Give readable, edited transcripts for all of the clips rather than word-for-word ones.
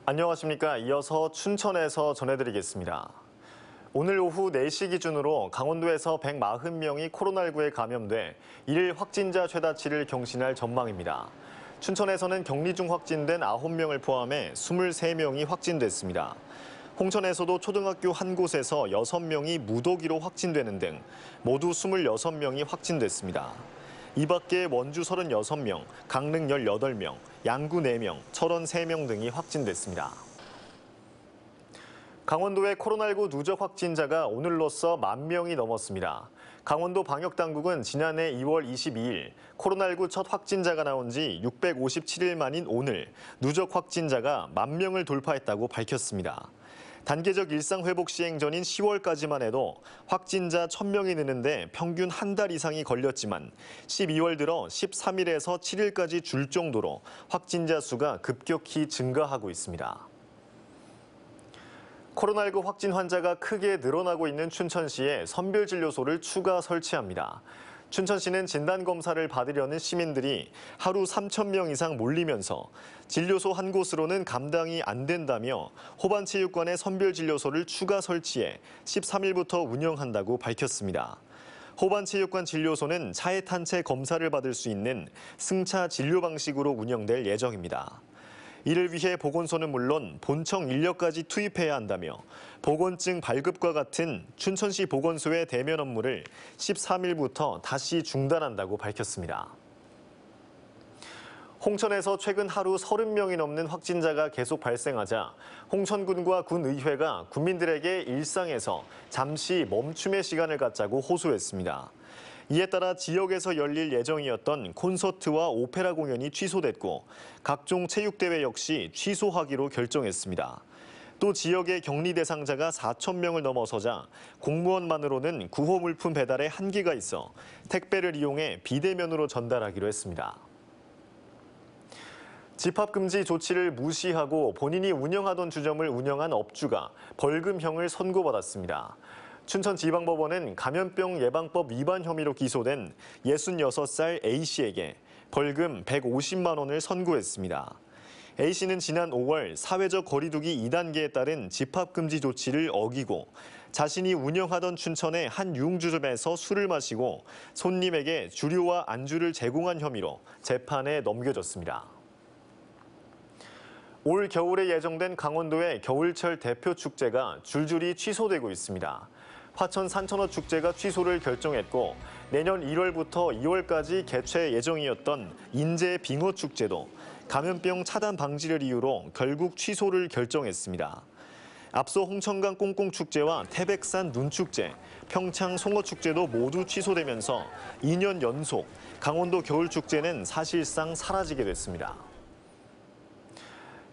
안녕하십니까. 이어서 춘천에서 전해드리겠습니다. 오늘 오후 4시 기준으로 강원도에서 140명이 코로나19에 감염돼 1일 확진자 최다치를 경신할 전망입니다. 춘천에서는 격리 중 확진된 9명을 포함해 23명이 확진됐습니다. 홍천에서도 초등학교 한 곳에서 6명이 무더기로 확진되는 등 모두 26명이 확진됐습니다. 이 밖에 원주 36명, 강릉 18명, 양구 4명, 철원 3명 등이 확진됐습니다. 강원도의 코로나19 누적 확진자가 오늘로써 10,000명이 넘었습니다. 강원도 방역당국은 지난해 2월 22일 코로나19 첫 확진자가 나온 지 657일 만인 오늘 누적 확진자가 10,000명을 돌파했다고 밝혔습니다. 단계적 일상회복 시행 전인 10월까지만 해도 확진자 1,000명이 느는데 평균 한 달 이상이 걸렸지만 12월 들어 13일에서 7일까지 줄 정도로 확진자 수가 급격히 증가하고 있습니다. 코로나19 확진 환자가 크게 늘어나고 있는 춘천시에 선별진료소를 추가 설치합니다. 춘천시는 진단검사를 받으려는 시민들이 하루 3,000명 이상 몰리면서 진료소 한 곳으로는 감당이 안 된다며 호반체육관에 선별진료소를 추가 설치해 13일부터 운영한다고 밝혔습니다. 호반체육관 진료소는 차에 탄 채 검사를 받을 수 있는 승차 진료 방식으로 운영될 예정입니다. 이를 위해 보건소는 물론 본청 인력까지 투입해야 한다며 보건증 발급과 같은 춘천시 보건소의 대면 업무를 13일부터 다시 중단한다고 밝혔습니다. 홍천에서 최근 하루 30명이 넘는 확진자가 계속 발생하자 홍천군과 군의회가 국민들에게 일상에서 잠시 멈춤의 시간을 갖자고 호소했습니다. 이에 따라 지역에서 열릴 예정이었던 콘서트와 오페라 공연이 취소됐고 각종 체육대회 역시 취소하기로 결정했습니다. 또 지역의 격리 대상자가 4,000명을 넘어서자 공무원만으로는 구호 물품 배달에 한계가 있어 택배를 이용해 비대면으로 전달하기로 했습니다. 집합금지 조치를 무시하고 본인이 운영하던 주점을 운영한 업주가 벌금형을 선고받았습니다. 춘천지방법원은 감염병 예방법 위반 혐의로 기소된 66살 A씨에게 벌금 150만 원을 선고했습니다. A씨는 지난 5월 사회적 거리두기 2단계에 따른 집합금지 조치를 어기고 자신이 운영하던 춘천의 한 유흥주점에서 술을 마시고 손님에게 주류와 안주를 제공한 혐의로 재판에 넘겨졌습니다. 올 겨울에 예정된 강원도의 겨울철 대표 축제가 줄줄이 취소되고 있습니다. 화천 산천어 축제가 취소를 결정했고 내년 1월부터 2월까지 개최 예정이었던 인제 빙어 축제도 감염병 차단 방지를 이유로 결국 취소를 결정했습니다. 앞서 홍천강 꽁꽁축제와 태백산 눈축제, 평창 송어축제도 모두 취소되면서 2년 연속 강원도 겨울축제는 사실상 사라지게 됐습니다.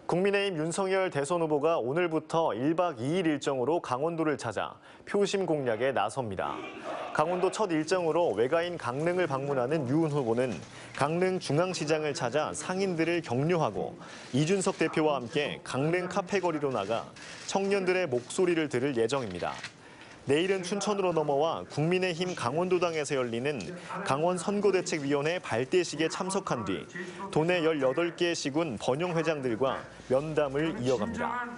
국민의힘 윤석열 대선 후보가 오늘부터 1박 2일 일정으로 강원도를 찾아 표심 공략에 나섭니다. 강원도 첫 일정으로 외가인 강릉을 방문하는 유 후보는 강릉 중앙시장을 찾아 상인들을 격려하고 이준석 대표와 함께 강릉 카페 거리로 나가 청년들의 목소리를 들을 예정입니다. 내일은 춘천으로 넘어와 국민의힘 강원도당에서 열리는 강원선거대책위원회 발대식에 참석한 뒤 도내 18개 시군 번영회장들과 면담을 이어갑니다.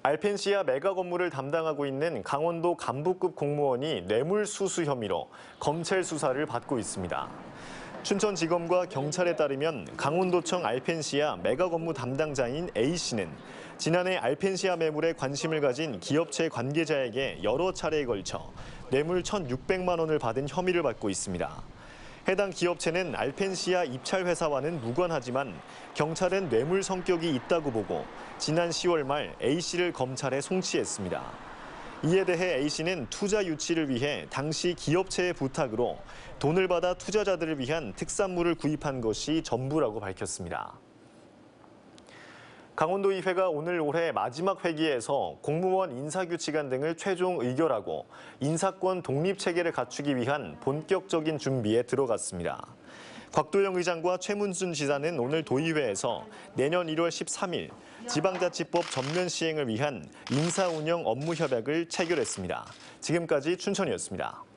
알펜시아 메가 건물을 담당하고 있는 강원도 간부급 공무원이 뇌물수수 혐의로 검찰 수사를 받고 있습니다. 춘천지검과 경찰에 따르면 강원도청 알펜시아 메가 건무 담당자인 A씨는 지난해 알펜시아 매물에 관심을 가진 기업체 관계자에게 여러 차례에 걸쳐 뇌물 1,600만 원을 받은 혐의를 받고 있습니다. 해당 기업체는 알펜시아 입찰회사와는 무관하지만 경찰은 뇌물 성격이 있다고 보고 지난 10월 말 A씨를 검찰에 송치했습니다. 이에 대해 A씨는 투자 유치를 위해 당시 기업체의 부탁으로 돈을 받아 투자자들을 위한 특산물을 구입한 것이 전부라고 밝혔습니다. 강원도의회가 오늘 올해 마지막 회기에서 공무원 인사규칙안 등을 최종 의결하고 인사권 독립체계를 갖추기 위한 본격적인 준비에 들어갔습니다. 곽도영 의장과 최문순 지사는 오늘 도의회에서 내년 1월 13일 지방자치법 전면 시행을 위한 인사운영 업무협약을 체결했습니다. 지금까지 춘천이었습니다.